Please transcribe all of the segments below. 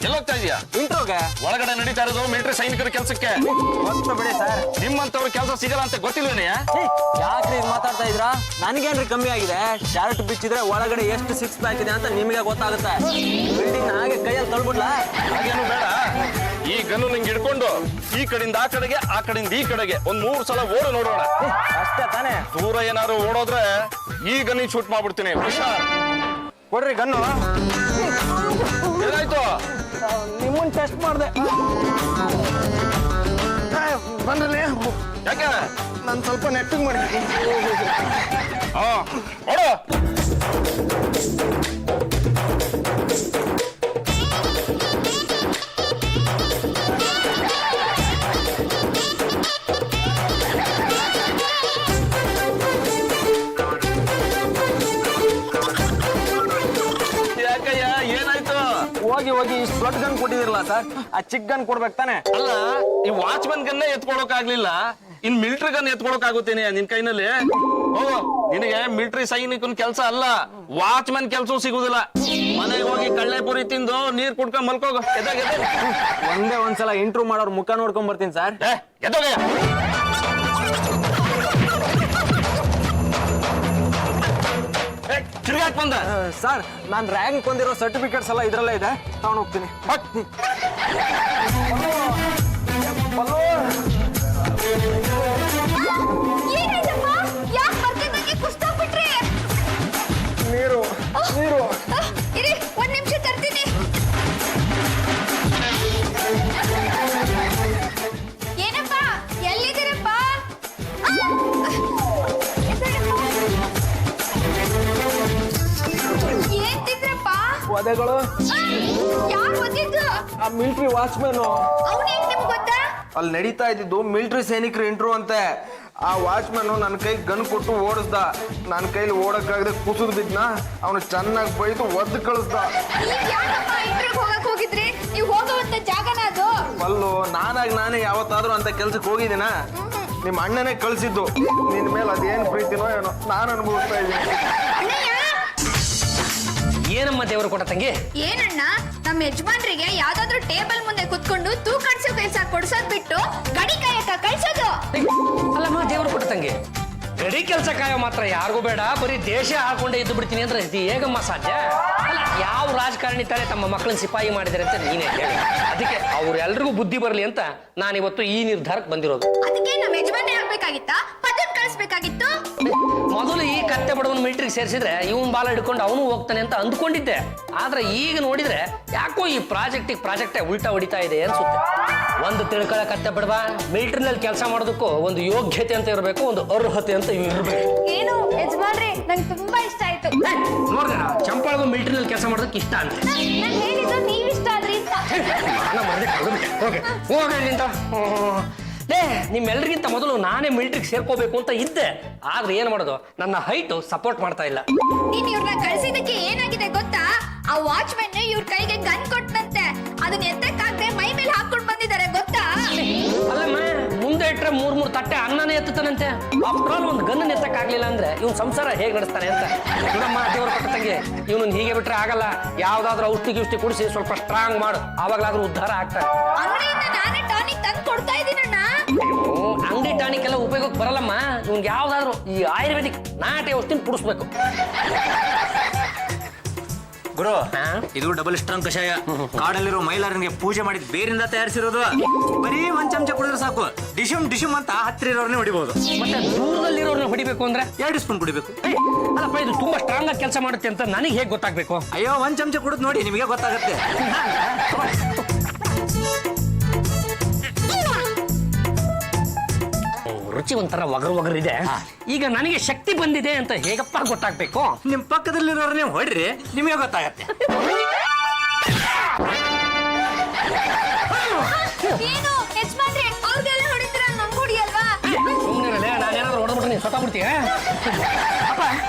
ಎಲ್ಲೋಗ್ತಾ ಇದೀಯಾ? ಇಂಟ್ರೋಗೆ. ಒಳಗಡೆ ನಡೀತಾ ಇರೋದು ಮಿಲಿಟರಿ ಸೈನಿಕರ ಕೆಲಸಕ್ಕೆ. ಗೊತ್ತು ಬಿಡಿ ಸರ್. ನಿಮ್ಮಂತವ್ರ ಕೆಲಸ ಸಿಗಲ್ಲ ಅಂತ ಗೊತ್ತಿಲ್ವೇನೆ? ಯಾಕ್ರಿ ಮಾತಾಡ್ತಾ ಇದ್ರಾ? ನನ್ಗೇನ್ರಿ ಕಮ್ಮಿ ಆಗಿದೆ? ಶರ್ಟ್ ಬಿಚ್ಚಿದ್ರೆ ಒಳಗಡೆ ಎಷ್ಟು 6 ಪ್ಯಾಕ್ ಇದೆ ಅಂತ ನಿಮಗೆ ಗೊತ್ತಾಗುತ್ತೆ. ಬಿಲ್ಡಿಂಗ್ ಹಾಗೆ ಕೈಯಲ್ಲಿ ತಳ್ಬಿಡ್ಲಾ? ಹಾಗೇನು ಬೇಡ. ಈ ಗನ್ನು ನಿಂಗೆ ಹಿಡ್ಕೊಂಡು ಈ ಕಡೆಯಿಂದ ಆ ಕಡೆಗೆ, ಆ ಕಡೆಯಿಂದ ಈ ಕಡೆಗೆ 3 ಸಲ ಓಡು ನೋಡೋಣ. ಅಷ್ಟೇ ತಾನೇ? ದೂರ ಏನಾದ್ರು ಓಡೋದ್ರೆ ಈ ಗನ್ನಿಗೆ ಶೂಟ್ ಮಾಡ್ಬಿಡ್ತೀನಿ. ಹುಷಾರ್. ಕೊಡ್ರಿ ಗನ್ನು. ಏನಾಯ್ತು? ನಿಮ್ಮನ್ ಟೆಸ್ಟ್ ಮಾಡಿದೆ. ಬಂದ್ರಲ್ಲಿ ಯಾಕೆ? ನಾನು ಸ್ವಲ್ಪ ನೆಟ್ಟಿಂಗ್ ಮಾಡಿ. ಓಡು. ಹೋಗಿ ಇಷ್ಟು ದೊಡ್ಡ ಗನ್ ಕೊಟ್ಟಿದಿರಲ್ಲ ಸರ್, ಆ ಚಿಕ್ಕ ಗನ್ ಕೊಡ್ಬೇಕು ತಾನೆ? ಅಲ್ಲ, ಈ ವಾಚ್ಮನ್ ಗನ್ನೇ ಎತ್ಕೊಳಕ್ ಆಗ್ಲಿಲ್ಲ, ಇನ್ ಮಿಲಿಟರಿ ಗನ್ ಎತ್ಕೊಳಕ್ ಆಗುತ್ತೇನೆ ನಿನ್ ಕೈನಲ್ಲಿ? ಹೋಗು, ನಿನಗೆ ಮಿಲಿಟರಿ ಸೈನಿಕನ್ ಕೆಲಸ ಅಲ್ಲ, ವಾಚ್ಮನ್ ಕೆಲಸ ಸಿಗುದಿಲ್ಲ. ಮನೆಗೆ ಹೋಗಿ ಕಳ್ಳೆಪುರಿ ತಿಂದು ನೀರ್ ಕುಡ್ಕೊಂಡ್ ಮಲ್ಕೋಗ. ಒಂದೇ ಒಂದ್ಸಲ ಇಂಟ್ರೂ ಮಾಡೋರ್ ಮುಖ ನೋಡ್ಕೊಂಡ್ ಬರ್ತೀನಿ ಸರ್. ಎದ್ದೋಗಯ್ಯ. ತಿರ್ಗಾಕ್ ಬಂದ ಸರ್, ನಾನ್ ರ್ಯಾಂಕ್ ಬಂದಿರೋ ಸರ್ಟಿಫಿಕೇಟ್ಸ್ ಎಲ್ಲ ಇದ್ರಲ್ಲೇ ಇದೆ, ತಗೊಂಡ್ ಹೋಗ್ತೀನಿ. ನೀರು ನೀರು. ಇರಿ, ಒಂದ್ ನಿಮಿಷ ತರ್ತೀನಿ. ಏನಪ್ಪ, ಎಲ್ಲಿದ್ದೀರಪ್ಪ? ಏನ್ ತಿಂದ್ರಪ್ಪ? ವಧೆಗಳು. ಯಾರು ಓದಿದ್ದು? ಆ ಮಿಲಿಟರಿ ವಾಚ್ಮನ್. ಅವ್ನ ಹೆಂಗ್ ನಿಮ್ಗೆ ಗೊತ್ತಾ? ಅಲ್ಲಿ ನಡೀತಾ ಇದ್ದಿದ್ದು ಮಿಲಿಟರಿ ಸೈನಿಕರು ಇಂಟ್ರೂ ಅಂತೆ. ಆ ವಾಚ್ಮನ್ ನನ್ನ ಕೈ ಗನ್ ಕೊಟ್ಟು ಓಡಿಸ್ದ. ನನ್ನ ಕೈಲಿ ಓಡಕ್ಕಾಗದೆ ಕುಸಿದ್ ಬಿದ್ನ. ಅವನು ಚೆನ್ನಾಗಿ ಬೈದು ಒದ್ದು ಕಳಿಸ್ದ. ಹೋಗಕ್ ಹೋಗಿದ್ರಿ? ನೀವು ಹೋಗುವಂತ ಜಾಗನ ಅದು? ಅಲ್ಲೋ, ನಾನೇ ಯಾವತ್ತಾದ್ರೂ ಅಂತ ಕೆಲ್ಸಕ್ಕೆ ಹೋಗಿದ್ದೀನ? ನಿಮ್ಮ ಅಣ್ಣನೇ ಕಳ್ಸಿದ್ದು. ನಿನ್ ಮೇಲೆ ಅದೇನ್ ಪ್ರೀತಿನೋ ಏನೋ ನಾನು ಅನುಭವಿಸ್ತಾ ಇದ್ದೀನಿ. ಏನಮ್ಮ ದೇವರು ಕೊಟ್ಟ ತಂಗಿ? ಏನಣ್ಣ, ನಮ್ಮ ಯಜಮಾನ್ರಿಗೆ ಯಾವ್ದಾದ್ರು ಟೇಬಲ್ ಮುಂದೆ ಕುತ್ಕೊಂಡು ತೂಕಡಿಸೋ ಕೆಲಸ ಕೊಡ್ಸೋದ್ ಬಿಟ್ಟು ಗಡಿ ಕಾಯಕ ಕಳ್ಸೋದು. ಅಲ್ಲಮ್ಮ ದೇವರು ಕೊಟ್ಟ ತಂಗಿ, ಗಡಿ ಕೆಲಸ ಕಾಯೋ ಮಾತ್ರ ಯಾರಿಗೂ ಬೇಡ, ಬರೀ ದೇಶ ಹಾಕೊಂಡೇ ಇದ್ದು ಬಿಡ್ತೀನಿ ಅಂದ್ರೆ ಇದು ಹೇಗಮ್ಮ ಸಾಧ್ಯ? ಅಲ್ಲ, ಯಾವ ರಾಜಕಾರಣಿ ತಾನೇ ತಮ್ಮ ಮಕ್ಕಳನ್ನ ಸಿಪಾಯಿ ಮಾಡಿದಾರೆ ಅಂತ ನೀನೇ ಹೇಳಿ. ಅದಕ್ಕೆ ಅವ್ರೆಲ್ರಿಗೂ ಬುದ್ಧಿ ಬರಲಿ ಅಂತ ನಾನಿವತ್ತು ಈ ನಿರ್ಧಾರಕ್ಕೆ ಬಂದಿರೋದು. ಅದಕ್ಕೆ ನಮ್ಮ ಯಜಮಾನೇ ಆಗ್ಬೇಕಾಗಿತ್ತಾ? ಪದನ್ ಕಳಿಸ್ಬೇಕಾಗಿತ್ತು. ಮೊದಲು ಈ ಕತ್ತೆ ಬಡವನ್ ಮಿಲಿಟರಿಗೆ ಸೇರಿಸಿದ್ರೆ ಇವನ್ ಬಾಲ ಹಿಡ್ಕೊಂಡು ಅವನು ಹೋಗ್ತಾನೆ ಅಂತ ಅಂದ್ಕೊಂಡಿದ್ದೆ. ಆದ್ರೆ ಈಗ ನೋಡಿದ್ರೆ ಯಾಕೋ ಈ ಪ್ರಾಜೆಕ್ಟೇ ಉಲ್ಟಾ ಹೊಡಿತಾ ಇದೆ ಅನ್ಸುತ್ತೆ. ಒಂದು ತಿಳ್ಕೊಳ್ಳೋ ಕತ್ತೆ ಬಡವ, ಮಿಲಿಟರಿನಲ್ಲಿ ಕೆಲಸ ಮಾಡೋದಕ್ಕೂ ಒಂದು ಯೋಗ್ಯತೆ ಅಂತ ಇರಬೇಕು, ಒಂದು ಅರ್ಹತೆ ಅಂತ ಇರಬೇಕು. ಏನು ಯಜಮಾನ್ರಿ, ನಂಗೆ ತುಂಬಾ ಇಷ್ಟ ಆಯ್ತು. ನೋಡ್ದೆ, ಚಂಪಾಳಗೂ ಮಿಲಿಟರಿನಲ್ಲಿ ಕೆಲಸ ಮಾಡೋದಕ್ಕೆ ಇಷ್ಟ ಅಂತ ನಾನು ಹೇಳಿದ್ದು ನೀವ್ ಇಷ್ಟ ಆದ್ರಿ ಅಂತ. ನಿಮ್ಮೆಲ್ಲರಿಗಿಂತ ಮೊದಲು ನಾನೇ ಮಿಲಿಟರಿಗೆ ಸೇರ್ಕೋಬೇಕು ಅಂತ ಇದ್ದೆ. ಆದ್ರೆ ಏನ್ ಮಾಡೋದು, ನನ್ನ ಹೈಟ್ ಸಪೋರ್ಟ್ ಮಾಡ್ತಾ ಇಲ್ಲ. ನೀನ್ ಇವ್ರನ್ನ ಕಳ್ಸಿದಕ್ಕೆ ಏನಾಗಿದೆ ಗೊತ್ತಾ? ಆ ವಾಚ್ಮನ್ ಇವ್ರ ಕೈಗೆ ಗನ್ ಕೊಟ್ಟಂತೆ, ಅದನ್ನ ಎತ್ತಕ್ಕಾಗದೆ ಮೈ ಮೇಲೆ ಹಾಕೊಂಡ್ ಬಂದಿದ್ದಾರೆ ಗೊತ್ತಾ? ಅಲ್ಲಮ್ಮ, ಮುಂದೆ ಇಟ್ರೆ 3 ತಟ್ಟೆ ಅನ್ನನೇ ಎತ್ತುತ್ತಾನಂತೆ. ಆಫ್ಟರ್ ಆಲ್ ಒಂದು ಗನ್ನ ಎತ್ತಕ್ಕಾಗ್ಲಿಲ್ಲ ಅಂದ್ರೆ ಇವ್ನ ಸಂಸಾರ ಹೇಗ್ ನಡೆಸ್ತಾನೆ ಅಂತ. ನೋಡಮ್ಮ ದೇವ್ರ ಕೊಟ್ಟ ತಂಗಿ, ಇವನನ್ನ ಹೀಗೆ ಬಿಟ್ರೆ ಆಗಲ್ಲ. ಯಾವ್ದಾದ್ರು ಔಷಧಿ ಕುಡಿಸಿ ಸ್ವಲ್ಪ ಸ್ಟ್ರಾಂಗ್ ಮಾಡು, ಆವಾಗ್ಲಾದ್ರೂ ಉದ್ಧಾರ ಆಗ್ತಾನೆ. ಅಂಗಡಿಯಿಂದ ನಾನೇ ಟಾನಿಕ್ ತಂದು ಕೊಡ್ತಾ ಇದೀನಣ್ಣ. ಅಂಗಡಿ ಟಾನಿಕ್ ಎಲ್ಲ ಉಪಯೋಗಕ್ಕೆ ಬರಲ್ಲಮ್ಮ. ಇವ್ನಿಗೆ ಯಾವ್ದಾದ್ರು ಈ ಆಯುರ್ವೇದಿಕ್ ನಾಟಿ ಔಷಧಿ ಕುಡಿಸ್ಬೇಕು. ಗುರು, ಇದು ಡಬಲ್ ಸ್ಟ್ರಾಂಗ್ ಕಷಾಯ. ಕಾಡಲ್ಲಿರೋ ಮೈಲಾರನಿಗೆ ಪೂಜೆ ಮಾಡಿದ್ ಬೇರಿಂದ ತಯಾರಿಸಿರೋದು. ಬರೀ 1 ಚಮಚ ಕುಡಿದ್ರೆ ಸಾಕು, ಡಿಶುಮ್ ಅಂತ ಹತ್ತಿರ ಇರೋರ್ನೇ ಹೊಡಿಬಹುದು. ಮತ್ತೆ ದೂರದಲ್ಲಿರೋರ್ನ ಹೊಡಿಬೇಕು ಅಂದ್ರೆ 2 ಸ್ಪೂನ್ ಕುಡಿಬೇಕು. ಅಲ್ಲಪ್ಪ, ಇದು ತುಂಬಾ ಸ್ಟ್ರಾಂಗ್ ಆಗಿ ಕೆಲಸ ಮಾಡುತ್ತೆ ಅಂತ ನನಗೆ ಹೇಗೆ ಗೊತ್ತಾಗ್ಬೇಕು? ಅಯ್ಯೋ, 1 ಚಮಚ ಕುಡಿದ್ ನೋಡಿ, ನಿಮಗೆ ಗೊತ್ತಾಗತ್ತೆ. ರುಚಿ ಒಂಥರ ಒಗರು ಇದೆ. ಈಗ ನನಗೆ ಶಕ್ತಿ ಬಂದಿದೆ ಅಂತ ಹೇಗಪ್ಪ ಗೊತ್ತಾಗ್ಬೇಕು? ನಿಮ್ ಪಕ್ಕದಲ್ಲಿರೋರ್ನೇ ಹೊಡ್ರಿ, ನಿಮಗೆ ಗೊತ್ತಾಗತ್ತೆ. ಏನು ಯಜಮಾನ್ರೆ, ಅವ್ರಿಗೆಲ್ಲ ಹೊಡಿತೀರ, ನಮ್ಗೆ ಹೊಡಿಯಲ್ವಾ? ಸುಮ್ಮನೆ ನಾನೇನಾದ್ರು ಹೊಡೆದ್ಬಿಟ್ರೆ ನೀನು ಸೊತ್ತಾಗ್ಬಿಡ್ತೀಯ. ಅಪ್ಪ,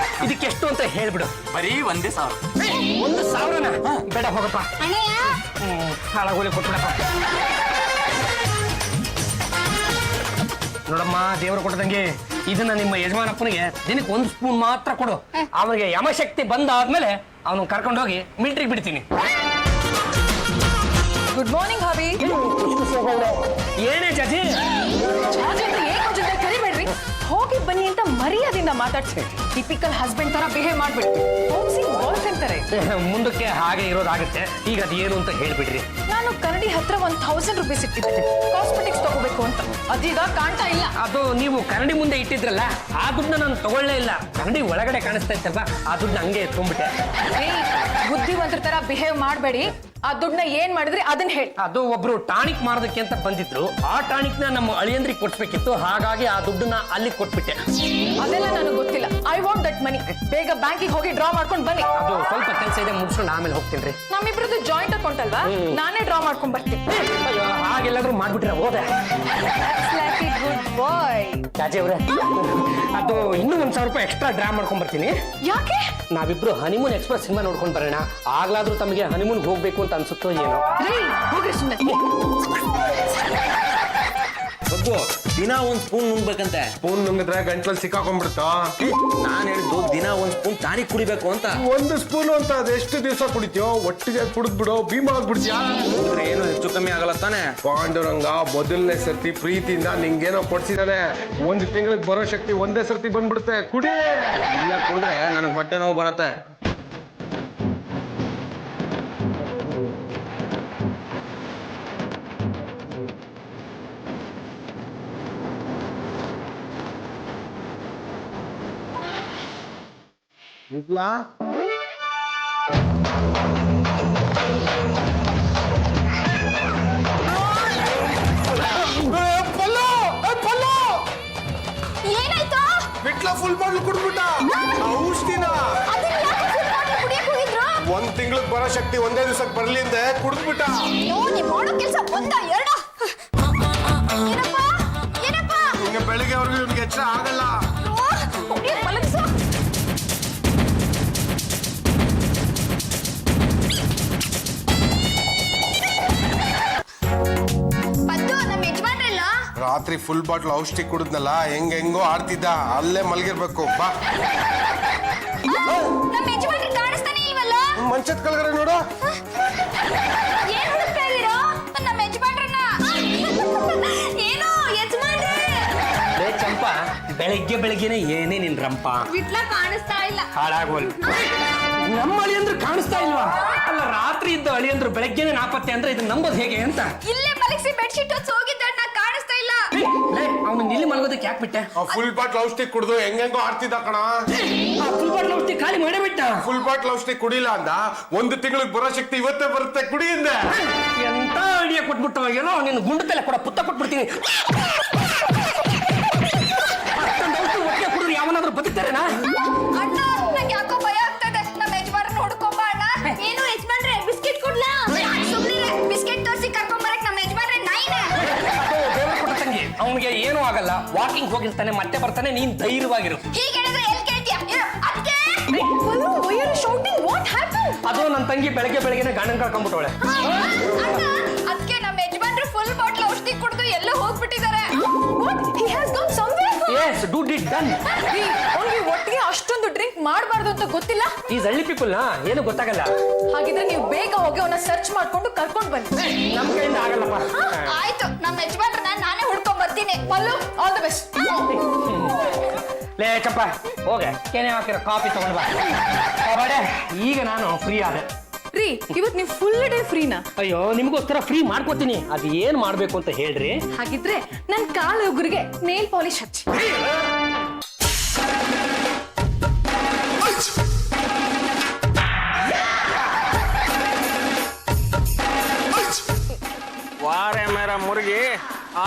ಇದಕ್ಕೆ ಎಷ್ಟು ಅಂತ ಹೇಳ್ಬಿಡು. ಬರೀ 1,000. 1,000ನ? ಬೇಡ, ಹೋಗಪ್ಪ. ಹಾಳಾಗೋಲಿ ಕೊಟ್ಬಿಡಪ್ಪ. ನೋಡಮ್ಮ ದೇವರು ಕೊಟ್ಟದಂಗೆ, ಇದನ್ನ ನಿಮ್ಮ ಯಜಮಾನಪ್ಪನಿಗೆ ದಿನಕ್ಕೆ 1 ಸ್ಪೂನ್ ಮಾತ್ರ ಕೊಡು. ಅವನಿಗೆ ಯಮಶಕ್ತಿ ಬಂದಾದ್ಮೇಲೆ ಅವನು ಕರ್ಕೊಂಡು ಹೋಗಿ ಮಿಲಿಟರಿಗೆ ಬಿಡ್ತೀನಿ. Good morning hobby. ಏನೇ ಜಾಜಿ ಜಾಜಿ ಅಂತ ಏಕೋ ಜೊತೆ ಕರಿಬೇಡ್ರಿ. ಹೋಗಿ ಬನ್ನಿ ಅಂತ ಮರ್ಯಾದಿಂದ ಮಾತಾಡ್ಸಿ. ಟಿಪಿಕಲ್ ಹಸ್ಬೆಂಡ್ ತರ ಬಿಹೇವ್ ಮಾಡ್ಬಿಡ್ರಿ. ಹೌಸಿಂಗ್ ಬಾಯ್ ಫ್ರೆಂಡ್ ತಾರೆ. ಮುಂದಕ್ಕೆ ಹಾಗೆ ಇರೋದಾಗುತ್ತೆ. ಈಗ ಅದೇನು ಅಂತ ಹೇಳ್ಬಿಡ್ರಿ. ನಾನು ಕನ್ನಡಿ ಹತ್ರ 1000 ರೂಪೀಸ್ ಇಟ್ಟಿದ್ದೆ ಕಾಸ್ಮೆಟಿಕ್ಸ್ ತಗೋಬೇಕು ಅಂತ. ಅದೀಗ ಕಾಣ್ತಾ ಇಲ್ಲ. ಅದು ನೀವು ಕನ್ನಡಿ ಮುಂದೆ ಇಟ್ಟಿದ್ರಲ್ಲ, ಆ ದುಡ್ಡನ್ನ ನಾನು ತಗೊಳ್ಳೇ ಇಲ್ಲ. ಕನ್ನಡಿ ಒಳಗಡೆ ಕಾಣಿಸ್ತಾ ಇತ್ತಲ್ವಾ, ಆ ದುಡ್ಡು ಹಂಗೆ ಎತ್ಕೊಂಡ್ಬಿಟ್ಟೆ. ಬುದ್ಧಿವಂತರ ತರ ಬಿಹೇವ್ ಮಾಡಬೇಡಿ. ಆ ದುಡ್ಡನ್ನ ಏನ್ ಮಾಡಿದ್ರಿ ಅದನ್ನ ಹೇಳಿ. ಅದು ಒಬ್ರು ಟಾನಿಕ್ ಮಾಡೋದಕ್ಕೆ ಅಂತ ಬಂದಿದ್ರು. ಆ ಟಾನಿಕ್ ನ ನಮ್ಮ ಅಳಿಯಂದ್ರಿಗೆ ಕೊಡ್ಬೇಕಿತ್ತು. ಹಾಗಾಗಿ ಆ ದುಡ್ಡನ್ನ ಅಲ್ಲಿ ಕೊಟ್ಬಿಟ್ಟೆ. ಅದೆಲ್ಲ ನನಗೆ ಗೊತ್ತಿಲ್ಲ. I want that money. ಬೇಗ ಬ್ಯಾಂಕಿಗೆ ಹೋಗಿ ಡ್ರಾ ಮಾಡ್ಕೊಂಡು ಬನ್ನಿ. ಅದು ಸ್ವಲ್ಪ ಕೆಲಸ ಇದೆ, ಮುಗಿಸ್ಕೊಂಡು ಆಮೇಲೆ ಹೋಗ್ತೀನಿ. ನಮ್ಮಿಬ್ರದ್ದು ಜಾಯಿಂಟ್ ಅಕೌಂಟ್ ಅಲ್ವಾ, ನಾನೇ ಡ್ರಾ ಮಾಡ್ಕೊಂಡ್ ಬರ್ತೀನಿ. ಹಾಗೆಲ್ಲಾದ್ರೂ ಮಾಡ್ಬಿಟ್ರೆ ಹೋದೆ. ಗುಡ್ ಬಾಯ್. ರಾಜೇ ಅವ್ರೆ, ಅದು ಇನ್ನೂ 1000 ರೂಪಾಯಿ ಎಕ್ಸ್ಟ್ರಾ ಡ್ರಾ ಮಾಡ್ಕೊಂಡ್ ಬರ್ತೀನಿ. ಯಾಕೆ? ನಾವಿಬ್ರು ಹನಿಮೂನ್ ಎಕ್ಸ್ಪ್ರೆಸ್ ಸಿನಿಮಾ ನೋಡ್ಕೊಂಡ್ ಬರೋಣ. ಆಗ್ಲಾದ್ರೂ ತಮಗೆ ಹನಿಮೂನ್ ಹೋಗ್ಬೇಕು ಅಂತ ಅನ್ಸುತ್ತೋ ಏನೋ. ಹೋಗ್ರಿ ಸುಮ್ಮನೆ. ಬಬ್ಬು ದಿನ ಒಂದ್ ಸ್ಪೂನ್ ನುಂಗ್ಬೇಕಂತೆ. ಸ್ಪೂನ್ ನುಂಗಿದ್ರೆ ಗಂಟ್ಲಲ್ಲಿ ಸಿಕ್ಕಾಕೊಂಡ್ಬಿಡ್ತಾ. ನಾನ್ ಹೇಳಿದ್ದು ದಿನ ಒಂದ್ ಸ್ಪೂನ್ ಟಾನಿಕ್ ಕುಡಿಬೇಕು ಅಂತ. 1 ಸ್ಪೂನ್ ಅಂತ ಅದೆಷ್ಟು ದಿವಸ ಕುಡಿತೀಯೋ? ಒಟ್ಟಿಗೆ ಕುಡಿದ್ಬಿಡೋ, ಭೀಮ ಆಗ್ಬಿಡ್ತೀಯಾ? ಏನು ಹೆಚ್ಚು ಕಮ್ಮಿ ಆಗಲ್ಲ ತಾನೆ? ಪಾಂಡುರಂಗ ಮೊದಲನೇ ಸರ್ತಿ ಪ್ರೀತಿಯಿಂದ ನಿಂಗೇನೋ ಕೊಡ್ಸಿದಾನೆ. 1 ತಿಂಗಳಿಗೆ ಬರೋ ಶಕ್ತಿ ಒಂದೇ ಸರ್ತಿ ಬಂದ್ಬಿಡುತ್ತೆ. ಕುಡಿ. ಇಲ್ಲ ಕುಡಿದ್ರೆ ನನಗೆ ಹೊಟ್ಟೆ ನೋವು ಬರುತ್ತೆ. ಇದ್ಲಾ? ಏನಾಯ್ತು? ಬಿಟ್ಲ ಫುಲ್ ಬಾಟ್ಲ್ ಕುಡ್ಬಿಟ್ಟ. ಔಷಧಿನ ಅದನ್ನ ಯಾಕೆ full bottle ಕುಡಿಯಕ್ ಹೋಗಿದ್ರು? 1 ತಿಂಗಳಿಗೆ ಬರೋ ಶಕ್ತಿ ಒಂದೇ ದಿವಸಕ್ಕೆ ಬರ್ಲಿ ಅಂತ ಕುಡ್ದ್ಬಿಟ್ಟ. ಅಯ್ಯೋ, ನೀವ್ ಮಾಡೋ ಕೆಲ್ಸ ಒಂದ ಎರಡ? ಏನಪ್ಪ ಏನಪ್ಪ? ನಿಂಗೆ ಬೆಳಿಗ್ಗೆವರೆಗೂ ಇವ್ನಿಗೆ ಎಚ್ಚರ ಆಗಲ್ಲ. ಕುಡಿಯಕ್ ಮಲಗ್ಸು. ಪದ್ದು, ನಮ್ಮ ಯಜಮಾನ್ರಲ್ಲ? ರಾತ್ರಿ ಫುಲ್ ಬಾಟ್ಲ್ ಔಷಧಿ ಕುಡಿದ್ನಲ್ಲ, ಹೆಂಗೋ ಆಡ್ತಿದ್ದ. ಅಲ್ಲೇ ಮಲಗಿರ್ಬೇಕು. ಬಾ. ನಮ್ಮ ಯಜಮಾನ್ರು ಕಾಣಿಸ್ತಾನೆ ಇಲ್ವಲ್ಲ? ಮಂಚದ ಕೆಳಗಡೆ ನೋಡು. ಏನ್ ಹುಡುಕ್ತಾ ಇದೀರೋ? ನಮ್ಮ ಯಜಮಾನ್ರನ್ನ. ಏನೋ ಯಜಮಾನ್ರೆ. ಲೇ ಚಂಪಾ, ಬೆಳಗ್ಗೆನೆ ಏನೇ ನಿನ್ ರಂಪ? ವಿಟ್ಲ ಕಾಣಿಸ್ತಾ ಇಲ್ಲ. ಹಾಳಾಗೋಲ್. ನಮ್ಮ ಅಳಿಯಂದ್ರು ಕಾಣಿಸ್ತಾ ಇಲ್ವಾ? ಅಲ್ಲ, ರಾತ್ರಿ ಇದ್ದ ಅಳಿಯಂದ್ರು ಬೆಳಗ್ಗೆನೆ ನಾಪತ್ತೆ ಅಂದ್ರೆ ಇದು ನಂಬೋದು ಹೇಗೆ ಅಂತ? ಇಲ್ಲೇ ಮಲಗಿಸಿ ಬೆಡ್ಶೀಟ್ ಹೊತ್ತು ಹೋಗಿದ್ದಣ್ಣ, ಕಾಣಿಸ್ತಾ ಇಲ್ಲ. ಅವನು ಇಲ್ಲಿ ಮಲಗೋದಕ್ಕೆ ಯಾಕೆ ಬಿಟ್ಟೆ? ಫುಲ್ ಬಾಟ್ಲ್ ಔಷಧಿ ಕುಡ್ದು ಹೆಂಗೋ ಆಡ್ತಿದ್ದ ಕಣ. ಫುಲ್ ಬಾಟ್ಲ್ ಔಷಧಿ ಖಾಲಿ ಮಾಡೇ ಬಿಟ್ಟ. ಫುಲ್ ಬಾಟ್ಲ್ ಔಷಧಿ ಕುಡಿಲ್ಲ ಅಂದ. 1 ತಿಂಗಳಿಗೆ ಬರೋ ಶಕ್ತಿ ಇವತ್ತೇ ಬರುತ್ತೆ, ಕುಡಿಯಿಂದ. ಎಂತ ಐಡಿಯಾ ಕೊಟ್ಬಿಟ್ಟು ಏನೋ ನಿನ್ನ ಗುಂಡು ತಲೆ ಕೂಡ ಪುತ್ತ ಕೊಟ್ಬಿಡ್ತೀನಿ. ಒಟ್ಟಿಗೆ ಕುಡಿದ್ರೆ ಯಾವನಾದ್ರೂ ಬದುಕ್ತಾರೇನಾ? ಅಣ್ಣ, ನಂಗೆ ಯಾಕೋ ಭಯ ಆಗ್ತದೆ. ನಮ್ಮ ಯಜಮಾನ್ರನ್ನ ಹುಡ್ಕೊಂಬ ಅಣ್ಣ. ಏನು ಯಜಮಾನ್ರೆ, ಬಿಸ್ಕೆಟ್ ಕೊಡ್ಲಾ? ಸುಮ್ನಿರೆ, ಬಿಸ್ಕೆಟ್ ತೋರಿಸಿ ಕರ್ಕೊಂಬರಕ್ ನಮ್ಮ ಯಜಮಾನ್ರೆ ನಾಯಿನೇ. ದೇವ್ರ ಕೊಟ್ಟ ತಂಗಿ, ಅವನಿಗೆ ಏನೂ ಆಗಲ್ಲ. ವಾಕಿಂಗ್ ಹೋಗಿರ್ತಾನೆ, ಮತ್ತೆ ಬರ್ತಾನೆ. ನೀನ್ ಧೈರ್ಯವಾಗಿರು. ಹೀಗೆ ಹೇಳಿದ್ರೆ ಎಲ್ಲಿ ಕೇಳ್ತೀಯ? ಅದಕ್ಕೆ ಅದು ನನ್ನ ತಂಗಿ ಬೆಳಗ್ಗೆನೆ ಗಾಣನ್ ಕಳ್ಕೊಂಡ್ಬಿಟ್ಟವಳೆ. ಅದಕ್ಕೆ ನಮ್ಮ ಯಜಮಾನ್ರು ಫುಲ್ ಬಾಟ್ಲ್ ಔಷಧಿ ಕುಡಿದು ಎಲ್ಲ ಹೋಗ್ಬಿಟ್ಟಿದ್ದಾರೆ. Yes, do it done. ಅವ್ನಿಗೆ ಒಟ್ಟಿಗೆ ಅಷ್ಟೊಂದು ಡ್ರಿಂಕ್ ಮಾಡಬಾರ್ದು ಅಂತ ಗೊತ್ತಿಲ್ಲ. ಈ ಹಳ್ಳಿ ಪೀಪಲ್ ಏನು ಗೊತ್ತಾಗಲ್ಲ. ಹಾಗಿದ್ರೆ ನೀವು ಬೇಗ ಹೋಗಿ ಅವನ ಸರ್ಚ್ ಮಾಡ್ಕೊಂಡು ಕರ್ಕೊಂಡು ಬನ್ನಿ. ನಮ್ ಕೈಯಿಂದ ಆಗಲ್ಲಪ್ಪ. ಆಯ್ತು, ನಮ್ಮ ಯಜಮಾನ್ರನ್ನ ನಾನೇ ಹುಡ್ಕೊಂಡ್ ಬರ್ತೀನಿ. ಪಲ್ಲು, ಆಲ್ ದ ಬೆಸ್ಟ್. ಲೇ ಚಪ್ಪ, ಹೋಗೆ ಕೆನೆ ಹಾಕಿರೋ ಕಾಫಿ ತಗೊಂಡ್ ಬಾ. ಈಗ ನಾನು ಫ್ರೀ ಆದೆ. ರೀ, ಇವತ್ ನೀವು ಫುಲ್ ಡೇ ಫ್ರೀನಾ? ಅಯ್ಯೋ, ನಿಮ್ಗೋಸ್ಕರ ಫ್ರೀ ಮಾಡ್ಕೋತೀನಿ. ಅದು ಏನ್ ಮಾಡ್ಬೇಕು ಅಂತ ಹೇಳ್ರಿ. ಹಾಗಿದ್ರೆ ನನ್ ಕಾಲ ಉಗುರಿಗೆ ನೇಲ್ ಪಾಲಿಶ್ ಹಚ್ಚಿ. ವಾರೆ ಮೇರ ಮುರುಗಿ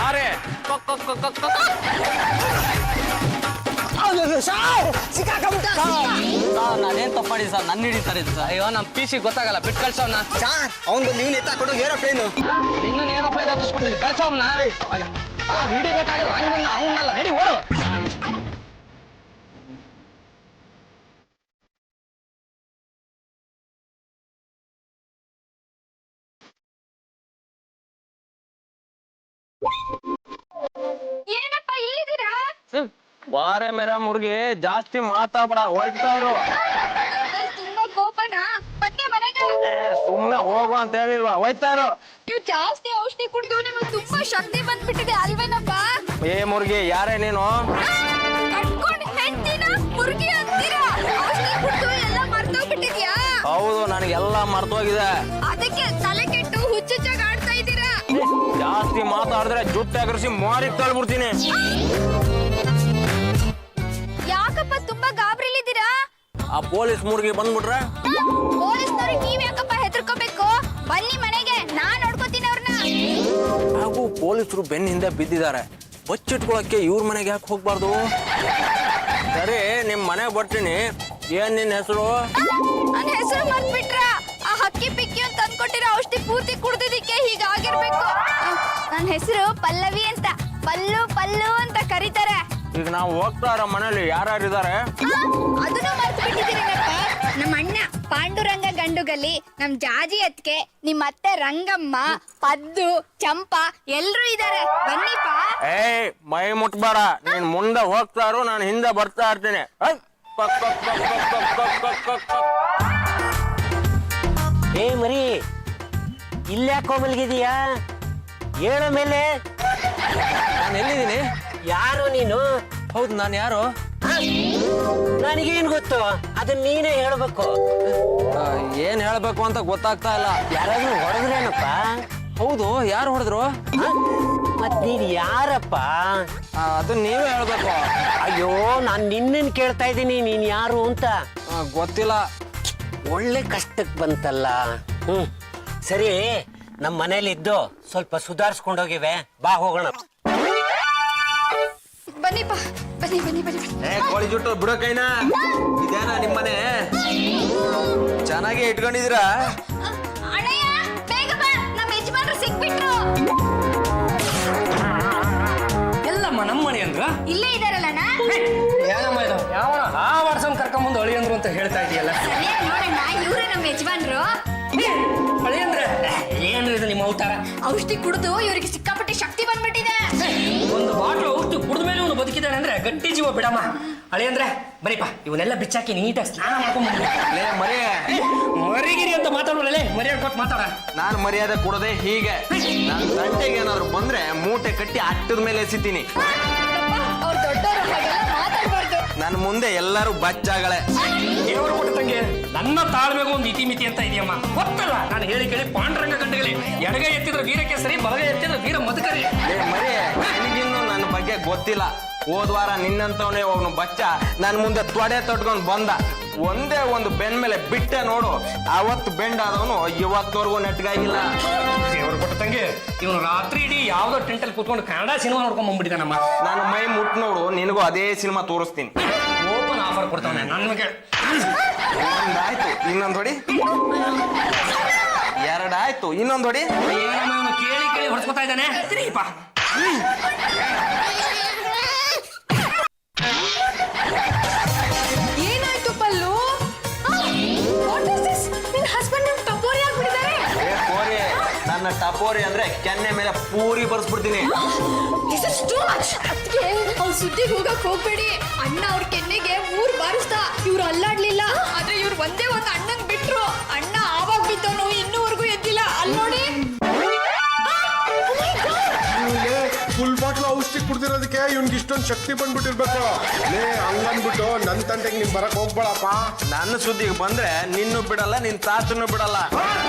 ಆರೆ ನಾನೇನ್ ತಪ್ಪು ಮಾಡಿ ಸರ್, ನನ್ನ ಹಿಡಿತಾರೆ ಸರ್. ಅಯ್ಯೋ, ನಮ್ PC ಗೊತ್ತಾಗಲ್ಲ, ಬಿಟ್ಟು ಕಳ್ಸೋಣ. ಅವ್ನು ನೀವು ಎತ್ತಾಕೊಂಡು ಏರೋಪ್ಲೇನು ಇನ್ನು ಏರೋಪ್ಲೇನ್ ಹತ್ತಿಸ್ಬಿಟ್ಟಿದ್ವಿ, ಕಳ್ಸೋಣ. ಹಿಡಿಬೇಕಾಗಿರೋ ಅವನಲ್ಲ, ನಡಿ ಓಡು. ಏನಪ್ಪ ಇಲ್ಲಿದ್ದೀರಾ? ವಾರೆ ಮೇರ ಮುರ್ಗಿ ಜಾಸ್ತಿ ಮಾತಾಡ್ಬೇಡ, ಹೋಗ್ತಾ ಇರು. ತುಂಬಾ ಕೋಪನಾ? ಬನ್ನಿ ಮನೆಗೆ. ಸುಮ್ನೆ ಹೋಗು ಅಂತ ಹೇಳಿಲ್ವಾ, ಹೋಯ್ತಾ ಇರು. ನೀವು ಜಾಸ್ತಿ ಔಷಧಿ ಕುಡಿದು ನಿಮಗೆ ತುಂಬಾ ಶಕ್ತಿ ಬಂದ್ಬಿಟ್ಟಿದೆ ಅಲ್ವೇನಪ್ಪ? ಏ ಮುರ್ಗಿ ಯಾರೇ ನೀನು? ಕಟ್ಕೊಂಡು ಹೆಂಡ್ತಿನ ಮುರುಗಿ ಅಂತೀರಾ? ಔಷಧಿ ಕುಡಿದು ಎಲ್ಲ ಮರ್ತೋಗ್ಬಿಟ್ಟಿದ್ಯಾ? ಹೌದು, ನನಗೆಲ್ಲ ಮರ್ತೋಗಿದೆ. ಅದಕ್ಕೆ ತಲೆ ಕೆಟ್ಟು ಹುಚ್ಚುಚ್ಚಾಗಿ ಆಡ್ತಾ ಇದ್ದೀರಾ. ಜಾಸ್ತಿ ಮಾತಾಡಿದ್ರೆ ಜುಟ್ಟು ಎಗರಿಸಿ ಮಾರಿ ತಳ್ಬಿಡ್ತೀನಿ. ಯಾಕಪ್ಪ ತುಂಬಾ ಗಾಬರಿಲಿದ್ದೀರಾ? ಆ ಪೊಲೀಸ್ ಮುರ್ಗಿ ಬಂದ್ಬಿಟ್ರೆ? ಪೊಲೀಸ್ನವ್ರಿಗೆ ನೀವ್ ಯಾಕಪ್ಪ ಹೆದರ್ಕೋಬೇಕು? ಬನ್ನಿ ಮನೆಗೆ, ನಾನ್ ನೋಡ್ಕೋತೀನಿ ಅವ್ರನ್ನ. ಹಾಗೂ ಪೊಲೀಸರು ಬೆನ್ನ ಹಿಂದೆ ಬಿದ್ದಿದ್ದಾರೆ. ಬಚ್ಚಿಟ್ಕೊಳಕ್ಕೆ ಇವ್ರ ಮನೆಗೆ ಯಾಕೆ ಹೋಗ್ಬಾರ್ದು? ಸರಿ, ನಿಮ್ ಮನೆಗೆ ಬರ್ತೀನಿ. ಏನ್ ನಿನ್ ಹೆಸರು? ನನ್ನ ಹೆಸರು ಮರ್ತ್ಬಿಟ್ರ? ಆ ಹಕ್ಕಿ ಪಿಕ್ಕಿ ಅಂತ ತಂದ್ಕೊಟ್ಟಿರೋ ಔಷಧಿ ಪೂರ್ತಿ ಕುಡ್ದಿದ್ದಕ್ಕೆ ಹೀಗಾಗಿರ್ಬೇಕು. ನನ್ನ ಹೆಸರು ಪಲ್ಲವಿ ಅಂತ. ಪಲ್ಲು ಪಲ್ಲು ಅಂತ ಕರೀತಾರೆ. ಈಗ ನಾವು ಹೋಗ್ತಾ ಇರೋ ಮನೇಲಿ ಯಾರ್ಯಾರಿದ್ದಾರೆ? ಅದನ್ನು ಮರ್ತು ಬಿಟ್ಟಿದ್ದೀರೇನಪ್ಪ. ನಮ್ಮ ಅಣ್ಣ ಪಾಂಡುರಂಗ ಗಂಡುಗಲಿ, ನಮ್ ಜಾಜಿ ಅತ್ಕೆ, ನಿಮ್ಮ ಅತ್ತೆ ರಂಗಮ್ಮ, ಪದ್ದು, ಚಂಪಾ ಎಲ್ರೂ ಇದಾರೆ. ಬನ್ನಿಪ್ಪ. ಏಯ್, ಮೈ ಮುಟ್ಬೇಡ. ನೀನ್ ಮುಂದೆ ಹೋಗ್ತಾ ಇರು, ನಾನು ಹಿಂದೆ ಬರ್ತಾ ಇರ್ತೀನಿ. ಏ ಮರಿ, ಇಲ್ಯಾಕೋ ಮಲಗಿದೀಯಾ? ಹೇಳೋ ಮೇಲೆ. ನಾನು ಎಲ್ಲಿದ್ದೀನಿ? ಯಾರು ನೀನು? ಹೌದು, ನಾನು ಯಾರು? ನನಗೇನ್ ಗೊತ್ತು? ಅದನ್ನ ನೀನೇ ಹೇಳ್ಬೇಕು. ಏನ್ ಹೇಳ್ಬೇಕು ಅಂತ ಗೊತ್ತಾಗ್ತಾ ಇಲ್ಲ. ಯಾರಾದ್ರೂ ಹೊಡೆದ್ರೇನಪ್ಪ? ಹೌದು, ಯಾರು ಹೊಡೆದ್ರು? ಮತ್ ನೀನ್ ಯಾರಪ್ಪ? ಅದು ನೀವೇ ಹೇಳ್ಬೇಕು. ಅಯ್ಯೋ, ನಾನ್ ನಿನ್ನನ್ ಕೇಳ್ತಾ ಇದ್ದೀನಿ, ನೀನ್ ಯಾರು ಅಂತ. ಗೊತ್ತಿಲ್ಲ. ಒಳ್ಳೆ ಕಷ್ಟಕ್ ಬಂತಲ್ಲ. ಸರಿ, ನಮ್ ಮನೇಲಿ ಇದ್ದು ಸ್ವಲ್ಪ ಸುಧಾರಿಸ್ಕೊಂಡೋಗಿವೆ, ಬಾ ಹೋಗೋಣ. ಬನ್ನಿಪ್ಪ, ಬನ್ನಿ ಬನ್ನಿ ಬನ್ನಿ. ಏ ಕೋಳಿ ಜುಟ್ಟು ಬಿಡೋ ಕೈನಾ. ಇದೇನಾ ನಿಮ್ಮನೆ? ಚೆನ್ನಾಗಿ ಇಟ್ಕೊಂಡಿದ್ದೀರಾ? ಅಣ್ಣಯ್ಯ, ಬೇಗ ಬಾ, ನಮ್ಮ ಯಜಮಾನ್ರು ಸಿಕ್ಬಿಟ್ರು. ಎಲ್ಲಮ್ಮ ನಮ್ಮ ಮನೆ ಅಂದ್ರ? ಇಲ್ಲೇ ಇದಾರಲ್ಲಣ್ಣ. ಏನಮ್ಮ ಇದು? ಯಾವನ ಆ ವಾಟ್ಸಪ್ ಕರ್ಕೊಂಬಂದು ಅಳಿ ಅಂದ್ರು ಅಂತ ಹೇಳ್ತಾ ಇದೆಯಲ್ಲ? ಸರಿಯಾಗಿ ನೋಡಣ್ಣ, ಇವ್ರೆ ನಮ್ಮ ಯಜಮಾನ್ರು. ಅಳಿ ಅಂದ್ರೆ ಏನ್ರಿ ಇದು ನಿಮ್ಮ ಅವತಾರ? ಔಷಧಿ ಕುಡಿದು ಇವ್ರಿಗೆ ಸಿಕ್ಕಾಪಟ್ಟೆ ಶಕ್ತಿ ಬಂದ್ಬಿಟ್ಟಿದೆ. ಒಂದು ಬಾಟ್ಲು ಔಷಧಿ ಕುಡಿದ ಮೇಲೆ ಇವನು ಬದುಕಿದ್ದಾನೆ ಅಂದ್ರೆ ಗಟ್ಟಿ ಜೀವ ಬಿಡಮ್ಮ. ಅಳಿ ಅಂದ್ರೆ ಬರೀಪ, ಇವನ್ನೆಲ್ಲ ಬಿಚ್ಚಾಕಿ ನೀಟಾಗಿ ಸ್ನಾನ ಮಾಡ್ಕೊಂಡ್ ಲೇ ಮರಿ, ಮರಿಗಿರಿ ಅಂತ ಮಾತಾಡೋಲ್ಲ, ಮರಿ ಕೊಟ್ಟು ಮಾತಾಡ. ನಾನು ಮರ್ಯಾದೆ ಕೊಡೋದೆ ಹೀಗೆ. ನನ್ನ ಗಂಟೆಗೆ ಏನಾದ್ರು ಬಂದ್ರೆ ಮೂಟೆ ಕಟ್ಟಿ ಅಟ್ಟದ ಮೇಲೆ ಎಸಿತೀನಿ. ಅವ್ರು ದೊಡ್ಡವರು, ಹಾಗೆಲ್ಲ ಮಾತಾಡ್ಬಾರ್ದು. ನನ್ನ ಮುಂದೆ ಎಲ್ಲರೂ ಬಚ್ಚಾಗಳೆ. ದೇವರು ಕೊಟ್ಟ ತಂಗಿ, ನನ್ನ ತಾಳ್ಮೆಗೂ ಒಂದು ಇತಿಮಿತಿ ಅಂತ ಇದೆಯಮ್ಮ. ಗೊತ್ತಲ್ಲ, ನಾನು ಹೇಳಿ ಕೇಳಿ ಪಾಂಡುರಂಗ ಗಂಡಗಲಿ ಎಡಗೈ ಎತ್ತಿದ್ರೆ ವೀರಕ್ಕೆ ಸರಿ, ಬಲಗೈ ಎತ್ತಿದ್ರೆ ವೀರ ಮಧುಕರಿ. ಲೇ ಮರಿ, ನಿನಗಿನ್ನೂ ನನ್ನ ಬಗ್ಗೆ ಗೊತ್ತಿಲ್ಲ. ಹೋದ್ವಾರ ನಿನ್ನಂತವನೇ ಅವನು ಬಚ್ಚ ನನ್ನ ಮುಂದೆ ತೊಡೆ ತೊಟ್ಕೊಂಡು ಬಂದ. ಒಂದೇ ಒಂದು ಬೆನ್ ಮೇಲೆ ಬಿಟ್ಟೆ ನೋಡು. ಅವತ್ತು ಬೆಂಡ್ ಆದವನು ಇವತ್ತವರೆಗೂ ನೆಟ್ಗಾಗಿಲ್ಲ. ದೇವರು ಕೊಟ್ಟ ತಂಗಿ, ಇವನು ರಾತ್ರಿ ಇಡೀ ಯಾವ್ದೋ ಟೆಂಟಲ್ಲಿ ಕೂತ್ಕೊಂಡು ಕನ್ನಡ ಸಿನಿಮಾ ನೋಡ್ಕೊಂಡ್ ಬಂದ್ಬಿಟ್ಟಿದ್ದಾನಮ್ಮ. ನಾನು ಮೈ ಮುಟ್ ನೋಡು, ನಿನಗೂ ಅದೇ ಸಿನಿಮಾ ತೋರಿಸ್ತೀನಿ. ಓಪನ್ ಆಫರ್ ಕೊಡ್ತಾವನೆ ನನ್ಗೆ. ಒಂದಾಯ್ತು, ಇನ್ನೊಂದು ಹೊಡಿ. ಎರಡಾಯ್ತು, ಇನ್ನೊಂದು ಹೊಡಿ. ಏನಮ್ಮ ಇವನು ಕೇಳಿ ಕೇಳಿ ಹೊಡ್ಸ್ಕೊತಾ ಇದ್ದಾನೆ. ತಿರುಗಿಪ್ಪ. ಏನಾಯ್ತು ಪಲ್ಲು? ನಿನ್ ಹಸ್ಬೆಂಡ್ ಟಪೋರಿ ಆಗ್ಬಿಟ್ಟಿದ್ದಾರೆ. ಏ ಕೋರಿ, ನನ್ನ ಟಪೋರಿ ಅಂದ್ರೆ ಕೆನ್ನೆ ಮೇಲೆ ಪೂರಿ ಬರ್ಸ್ಬಿಡ್ತೀನಿ. ಅದಕ್ಕೆ ಅವ್ರ ಸುದ್ದಿಗೆ ಹೋಗಕ್ ಹೋಗ್ಬೇಡಿ. ಅಣ್ಣ ಅವ್ರ ಕೆನ್ನೆಗೆ 3 ಬಾರಿಸ್ದ. ಇವ್ರು ಅಲ್ಲಾಡ್ಲಿಲ್ಲ. ಆದ್ರೆ ಇವ್ರು ಒಂದೇ ಒಂದು ಅಣ್ಣಂಗ್ ಬಿಟ್ರು. ಅಣ್ಣ ಆವಾಗ ಬಿದ್ದವನು ಇನ್ನೂವರೆಗೂ ಎದ್ದಿಲ್ಲ. ಅಲ್ಲಿ ನೋಡಿ. ಫುಲ್ ಬಾಟ್ಲು ಔಷಧಿ ಕುಡ್ದಿರೋದಕ್ಕೆ ಇವ್ನಿಗೆ ಇಷ್ಟೊಂದು ಶಕ್ತಿ ಬಂದ್ಬಿಟ್ಟಿರ್ಬೇಕು. ಲೇ, ಹಂಗನ್ಬಿಟ್ಟು ನನ್ನ ತಂಟೆಗೆ ನೀನ್ ಬರಕ್ ಹೋಗ್ಬೇಡಪ್ಪ. ನನ್ನ ಸುದ್ದಿಗೆ ಬಂದ್ರೆ ನಿನ್ನೂ ಬಿಡಲ್ಲ, ನಿನ್ ತಾತನ್ನು ಬಿಡಲ್ಲ.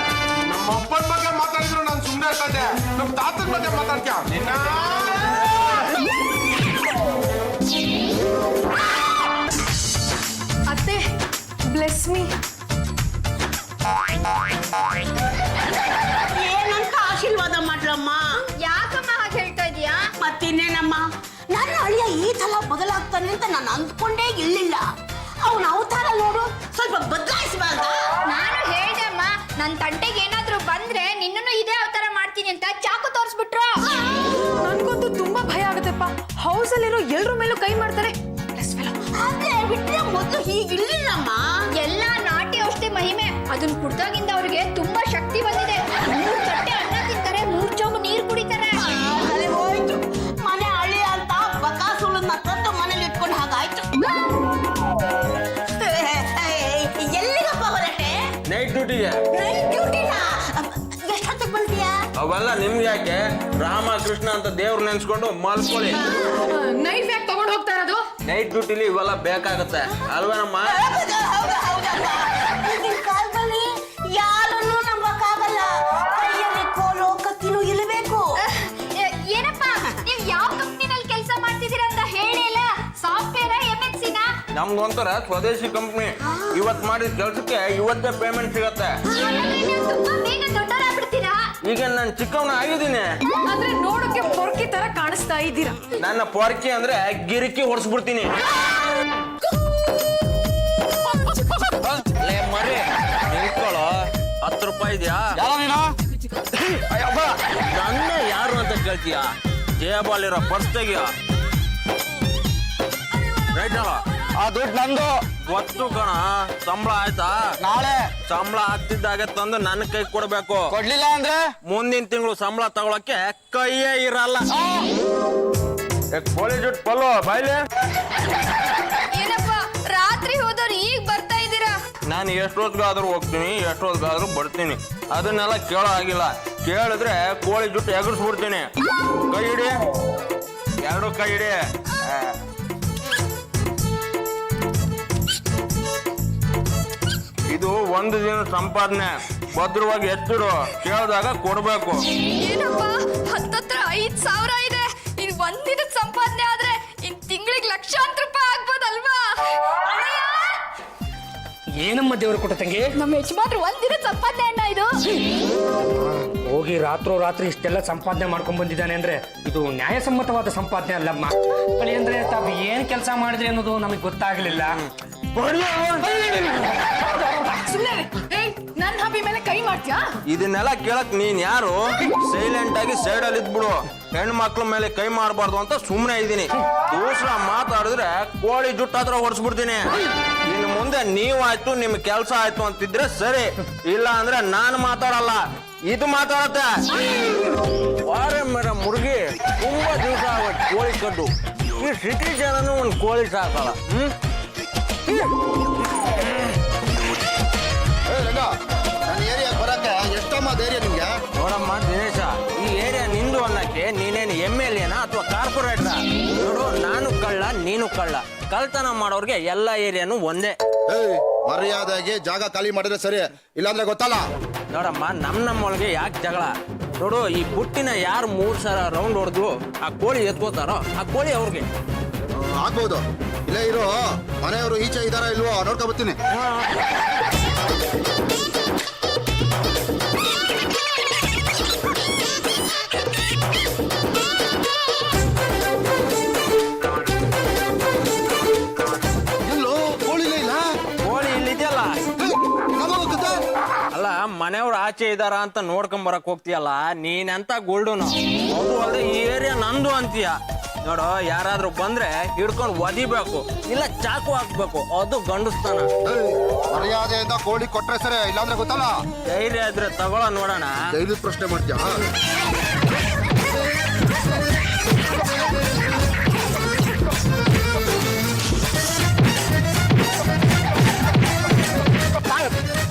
ನಮ್ಮ ಅಪ್ಪನ ಬಗ್ಗೆ ಮಾತಾಡಿದ್ರು ನಾನು ಸುಮ್ಮನೆ ಇರ್ತಾನೆ. ನಮ್ಮ ತಾತನ ಬಗ್ಗೆ ಮಾತಾಡ್ತೀಯ ನಿನ್ನ? ಅತ್ತೆ, ಬ್ಲೆಸ್ ಮೀ. ಏನಂತ ಆಶೀರ್ವಾದ ಮಾಡ್ಲಮ್ಮ? ಯಾಕಮ್ಮ ಹಾಗೆ ಹೇಳ್ತಾ ಇದೀಯಾ? ಮತ್ತಿನ್ನೇನಮ್ಮ, ನನ್ನ ಅಳಿಯ ಈ ಸಲ ಬದಲಾಗ್ತಾನೆ ಅಂತ ನಾನು ಅಂದ್ಕೊಂಡೇ ಇರ್ಲಿಲ್ಲ. ಅವನ ಅವತಾರ ನೋಡು, ಸ್ವಲ್ಪ ಬದಲಾಯಿಸಬಾರ್ದ? ನಾನು ಹೇಳ್ದೆ ಅಮ್ಮ, ನನ್ ತಂಟೆಗೆ ಏನಾದ್ರೂ ಬಂದ್ರೆ ನಿನ್ನನ್ನು ಇದೇ ಅವತಾರ ಮಾಡ್ತೀನಿ ಅಂತ ಚಾಕು ತೋರಿಸ್ಬಿಟ್ರು. ನನ್ಗಂತೂ ತುಂಬಾ ಭಯ ಆಗುತ್ತೆಪ್ಪ. ಹೌಸಲ್ಲಿರೋ ಎಲ್ರ ಮೇಲೂ ಕೈ ಮಾಡ್ತಾರೆ. ಆದ್ರೆ ಬಿಟ್ರೆ ಮೊದಲು ಹೀಗಿರ್ಲಿಲ್ಲಮ್ಮ. ಎಲ್ಲಾ ನಾಟಿ ಔಷಧಿ ಮಹಿಮೆ. ಅದನ್ನ ಕುಡ್ದಾಗಿಂದ ಅವ್ರಿಗೆ ತುಂಬಾ ಶಕ್ತಿ ಬಂದಿದೆ. 3 ತಟ್ಟೆ ಅನ್ನ ತಿಂತಾರೆ, 3 ಚೊಂಬು ನೀರು ಕುಡಿತಾರೆ. ಅಲೆ ಹೋಯ್ತು, ಮನೆ ಹಳ್ಳಿ ಅಂತ ಬಕಾಸುಳನ್ನ ತಂದು ಮನೇಲಿ ಇಟ್ಕೊಂಡು ಹಾಗಾಯ್ತು. ಎಲ್ಲಿಗಪ್ಪ ಹೊರಟೆ? ನೈಟ್ ಡ್ಯೂಟಿಗೆ. ನೈಟ್ ಡ್ಯೂಟಿನ? ಎಷ್ಟೊತ್ತಿಗೆ ಬಂತೀಯಾ? ಅವೆಲ್ಲ ನಿಮ್ಗೆ ಯಾಕೆ? ರಾಮಕೃಷ್ಣ ಅಂತ ದೇವ್ರ ನೆನ್ಸ್ಕೊಂಡು ಮಲ್ಕೊಳ್ಳಿ. ನೈಫ್ ಯಾಕೆ ತಗೊಂಡು ಹೋಗ್ತಾ ಇರೋದು? ನೈಟ್ ಡ್ಯೂಟಿಲಿ ಇವೆಲ್ಲ ಬೇಕಾಗತ್ತೆ ಅಲ್ವೇನಮ್ಮ? ಈಗಿನ ಕಾಲದಲ್ಲಿ ಯಾರನ್ನೂ ನಂಬಕ್ಕಾಗಲ್ಲ. ಕೈಯಲ್ಲಿ ಕೋಲು ಕತ್ತಿನೂ ಇರಬೇಕು. ಏನಪ್ಪ ನೀವ್ ಯಾವ ಕಂಪ್ನಿನಲ್ಲಿ ಕೆಲಸ ಮಾಡ್ತಿದ್ದೀರಾ ಅಂತ ಹೇಳಿ ಅಲ್ಲ. ಸಾಫ್ಟ್ವೇರ್ MNC ನಾ? ನಮ್ಗೊಂಥರ ಸ್ವದೇಶಿ ಕಂಪ್ನಿ. ಇವತ್ ಮಾಡಿದ ಕೆಲ್ಸಕ್ಕೆ ಇವತ್ತೇ ಪೇಮೆಂಟ್ ಸಿಗತ್ತೆ. ತುಂಬಾ ಬೇಗ ದೊಡ್ಡವರಾಗ್ಬಿಡ್ತೀರಾ. ಈಗ ನಾನು ಚಿಕ್ಕವನ ಆಗಿದ್ದೀನಿ. ಅಂದ್ರೆ ನೋಡೋಕೆ ಪೊರ್ಕಿ ತರ ಕಾಣಿಸ್ತಾ ಇದ್ದೀರಾ. ನನ್ನ ಪೊರ್ಕಿ ಅಂದ್ರೆ ಗಿರಿಕಿ ಹೊಡ್ಸ್ಬಿಡ್ತೀನಿ. ಲೇ ಮರಿ ನಿಂತ್ಕೊಳ್ಳೋ. 10 ರೂಪಾಯಿ ಇದೆಯಾ? ನನ್ನ ಯಾರು ಅಂತ ಕೇಳ್ತೀಯ? ಜೇಬಲ್ಲಿರೋ ಪರ್ಸ್ ತೆಗಿಯ. ರೈಟ್ ಅಲ್ಲ? ಆ ದುಡ್ಡು ನಂದು. ಗೊತ್ತು ಕಣ. ಸಂಬಳ ಆಯ್ತಾ? ನಾಳೆ ಸಂಬಳ ಆಗ್ತಿದ್ದಾಗೆ ತಂದು ನನ್ನ ಕೈ ಕೊಡ್ಬೇಕು. ಕೊಡ್ಲಿಲ್ಲ ಅಂದ್ರೆ ಮುಂದಿನ ತಿಂಗಳು ಸಂಬಳ ತಗೊಳಕ್ಕೆ ಕೈಯೇ ಇರಲ್ಲ. ಕೋಳಿ ಜುಟ್ ಪಲ್ಲು ಬಾಯ್ಲೆ. ಏನಪ್ಪ ರಾತ್ರಿ ಹೋದವ್ರು ಈಗ ಬರ್ತಾ ಇದ್ದೀರಾ? ನಾನು ಎಷ್ಟೊತ್ತಿಗಾದ್ರೂ ಹೋಗ್ತೀನಿ, ಎಷ್ಟೊತ್ತಿಗಾದ್ರೂ ಬರ್ತೀನಿ. ಅದನ್ನೆಲ್ಲ ಕೇಳೋ ಆಗಿಲ್ಲ. ಕೇಳಿದ್ರೆ ಕೋಳಿ ಜುಟ್ಟು ಎಗರ್ಸ್ಬಿಡ್ತೀನಿ. ಕೈ ಹಿಡಿ, 2 ಕೈ ಹಿಡಿ. ಇದು 1 ದಿನ ಸಂಪಾದನೆ. ಭದ್ರವಾಗಿ ಎತ್ತಿಡು. ಕೇಳಿದಾಗ ಕೊಡ್ಬೇಕು. ಏನಪ್ಪ ಹತ್ತತ್ರ 5,000 ಇದೆ. ಇದು ಒಂದಿನದ ಸಂಪಾದನೆ ಆದ್ರೆ ಇನ್ ತಿಂಗಳಿಗೆ ಲಕ್ಷಾಂತರ ರೂಪಾಯಿ ಆಗ್ಬೋದಲ್ವಾ? ಏನಮ್ಮ ದೇವ್ರ ಕೊಟ್ಟ ತಂಗಿ? ನಮ್ಮ ಯಜಮಾನ್ರು ಒಂದಿನ ಸಂಪಾದನೆ ಅಣ್ಣ ಇದು. ಹೋಗಿ ರಾತ್ರಿ ಇಷ್ಟೆಲ್ಲ ಸಂಪಾದನೆ ಮಾಡ್ಕೊಂಡ್ ಬಂದಿದ್ದಾನೆ ಅಂದ್ರೆ ಇದು ನ್ಯಾಯಸಮ್ಮತವಾದ ಸಂಪಾದನೆ ಅಲ್ಲಮ್ಮ. ಕಳಿ ಅಂದ್ರೆ ತಾವು ಏನ್ ಕೆಲಸ ಮಾಡಿದ್ರಿ ಅನ್ನೋದು ನಮಗೆ ಗೊತ್ತಾಗ್ಲಿಲ್ಲ. ನನ್ನ ಹಬ್ಬಿ ಮೇಲೆ ಕೈ ಮಾಡ್ತೀಯಾ? ಇದನ್ನೆಲ್ಲ ಕೇಳಕ್ ನೀನ್ ಯಾರು? ಸೈಲೆಂಟ್ ಆಗಿ ಸೈಡ್ ಅಲ್ಲಿ ಇದ್ಬಿಡು. ಹೆಣ್ಣು ಮಕ್ಳ ಮೇಲೆ ಕೈ ಮಾಡಬಾರ್ದು ಅಂತ ಸುಮ್ನೆ ಇದೀನಿ. ದೂಸರ ಮಾತಾಡಿದ್ರೆ ಕೋಳಿ ಜುಟ್ಟಾದ್ರ ಹೊಡ್ಸ್ಬಿಡ್ತೀನಿ. ಇನ್ನು ಮುಂದೆ ನೀವಾಯ್ತು ನಿಮ್ ಕೆಲ್ಸ ಆಯ್ತು ಅಂತಿದ್ರೆ ಸರಿ, ಇಲ್ಲ ಅಂದ್ರೆ ನಾನು ಮಾತಾಡಲ್ಲ. ಇದು ಮಾತಾಡತ್ತೆ. ವಾರೆ ಮೇರ ಮುರುಗಿ ತುಂಬಾ ದಿವಸ ಆಗುತ್ತೆ ಕೋಳಿ ಕಡ್ಡು. ಈ ಸಿಟಿ ಜನನು ಒಂದು ಕೋಳಿ ಸಾಕಲ್ಲ. ನನ್ನ ಏರಿಯಾಗೆ ಬರಕ್ಕೆ ಎಷ್ಟಮ್ಮ ಧೈರ್ಯ ನಿಮ್ಗೆ? ನೋಡಮ್ಮ ದಿನೇಶ, ಈ ಏರಿಯಾ ನಿಂದು ಅನ್ನಕ್ಕೆ ನೀನೇನು MLA ಅಥವಾ ಕಾರ್ಪೊರೇಟ್ರ? ನೋಡು, ನಾನು ಕಳ್ಳ ನೀನು ಕಳ್ಳ. ಕಳ್ತನ ಮಾಡೋರ್ಗೆ ಎಲ್ಲ ಏರಿಯಾನು ಒಂದೇ. ಮರ್ಯಾದೆಗೆ ಜಾಗ ಖಾಲಿ ಮಾಡಿದ್ರೆ ಸರಿ, ಇಲ್ಲಾಂದ್ರೆ ಗೊತ್ತಲ್ಲ. ನೋಡಮ್ಮ, ನಮ್ಮೊಳಗೆ ಯಾಕೆ ಜಗಳ? ನೋಡು, ಈ ಪುಟ್ಟಿನ ಯಾರು 3 ಸಲ ರೌಂಡ್ ಹೊಡೆದು ಆ ಕೋಳಿ ಎತ್ಕೋತಾರೋ ಆ ಕೋಳಿ ಅವ್ರಿಗೆ. ಆಗ್ಬೋದು. ಇಲ್ಲೇ ಇರೋ ಮನೆಯವರು ಈಚೆ ಇದಾರ ಇಲ್ವೋ ನೋಡ್ಕೊ ಬರ್ತೀನಿ. ಎಲ್ಲೋ ಕೋಳಿಲೇ ಇಲ್ಲ. ಕೋಳಿ ಇಲ್ಲಿದೆಯಲ್ಲ. ಅಲ್ಲ, ಮನೆಯವ್ರು ಆಚೆ ಇದಾರ ಅಂತ ನೋಡ್ಕೊಂಡ್ ಬರಕ್ ಹೋಗ್ತೀಯಲ್ಲ, ನೀನೆಂತ ಗೋಲ್ಡುನು. ಹೌದು ಅಲ್ಲದೆ ಈ ಏರಿಯಾ ನಂದು ಅಂತೀಯ. ನೋಡು, ಯಾರಾದ್ರೂ ಬಂದ್ರೆ ಹಿಡ್ಕೊಂಡು ಒದಿಬೇಕು, ಇಲ್ಲ ಚಾಕು ಹಾಕ್ಬೇಕು. ಅದು ಗಂಡಸ್ತಾನ. ಮರ್ಯಾದೆಯಿಂದ ಕೋಳಿ ಕೊಟ್ರೆ ಸರಿ, ಇಲ್ಲಾಂದ್ರೆ ಗೊತ್ತಲ್ಲ. ಧೈರ್ಯ ಇದ್ರೆ ತಗೊಳ ನೋಡೋಣ. ಧೈರ್ಯದ ಪ್ರಶ್ನೆ ಮಾಡ್ತೀಯ?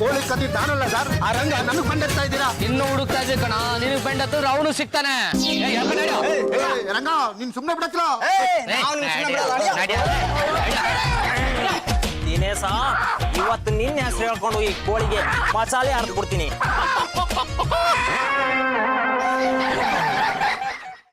ಕೋಳಿ ಕತ್ತಿ ನಾನಲ್ಲ ಸರ್. ಆ ರಂಗ ನನಗ್ ಬಂದಿರ್ತಾ ಇದ್ದೀರಾ? ಇನ್ನು ಹುಡುಕ್ತಾ ಇದ್ದೆ ಕಣ. ನಿನಗ್ ಬೆಂಡ್ ಹತ್ತಿರ ಅವನು ಸಿಗ್ತಾನೆ. ರಂಗ, ನೀನ್ ಸುಮ್ನೆ ಬಿಡಕ್ಲ. ದಿನೇಶ, ಇವತ್ತು ನಿನ್ನ ಹೆಸರು ಹೇಳ್ಕೊಂಡು ಈ ಕೋಳಿಗೆ ಮಸಾಲೆ ಹಾಕ್ಬಿಡ್ತೀನಿ.